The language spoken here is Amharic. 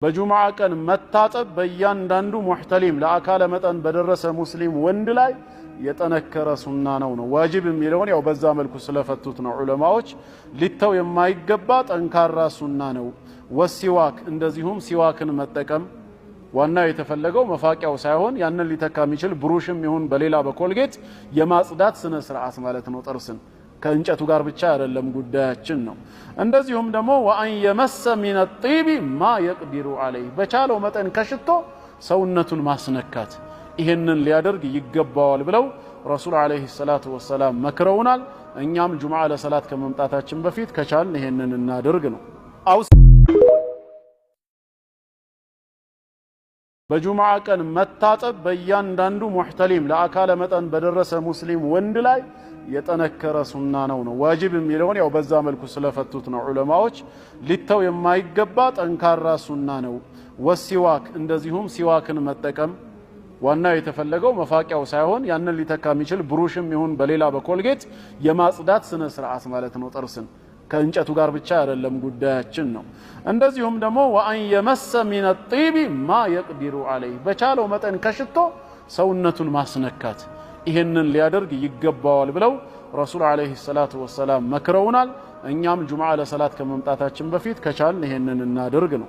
በጁምዓ ቀን መታጠብ በእያንዳንዱ ሙህተሊም ለአካለ መጠን በደረሰ ሙስሊም ወንድ ላይ የጠነከረ ሱና ነው። ዋጅብ የሚለውን ያው በዛ መልኩ ስለፈቱት ነው ዑለማዎች። ሊተው የማይገባ ጠንካራ ሱና ነው። ወሲዋክ እንደዚሁም ሲዋክን መጠቀም ዋናው የተፈለገው መፋቂያው ሳይሆን ያንን ሊተካ የሚችል ብሩሽም ይሁን በሌላ በኮልጌት የማጽዳት ስነ ስርዓት ማለት ነው። ጥርስን ከእንጨቱ ጋር ብቻ አይደለም ጉዳያችን ነው። እንደዚሁም ደግሞ ወአን የመሰ ሚነ ጢቢ ማ የቅዲሩ ዐለይህ በቻለው መጠን ከሽቶ ሰውነቱን ማስነካት ይሄንን ሊያደርግ ይገባዋል ብለው ረሱል ዐለይሂ ሰላቱ ወሰላም መክረውናል። እኛም ጁምዓ ለሰላት ከመምጣታችን በፊት ከቻልን ይሄንን እናድርግ ነው። በጁምዓ ቀን መታጠብ በእያንዳንዱ ሙህተሊም ለአካለ መጠን በደረሰ ሙስሊም ወንድ ላይ የጠነከረ ሱና ነው። ዋጅብ የሚለውን ያው በዛ መልኩ ስለፈቱት ነው ዑለማዎች። ሊተው የማይገባ ጠንካራ ሱና ነው። ወሲዋክ እንደዚሁም ሲዋክን መጠቀም ዋናው የተፈለገው መፋቂያው ሳይሆን ያንን ሊተካ የሚችል ብሩሽም ይሁን በሌላ በኮልጌት የማጽዳት ስነ ስርዓት ማለት ነው። ጥርስን ከእንጨቱ ጋር ብቻ አይደለም ጉዳያችን ነው። እንደዚሁም ደግሞ ወአን የመሰ ሚነ ጢቢ ማ የቅዲሩ ዐለይህ በቻለው መጠን ከሽቶ ሰውነቱን ማስነካት ይሄንን ሊያደርግ ይገባዋል ብለው ረሱል ዐለይሂ ሰላቱ ወሰላም መክረውናል። እኛም ጁምዓ ለሰላት ከመምጣታችን በፊት ከቻልን ይሄንን እናድርግ ነው።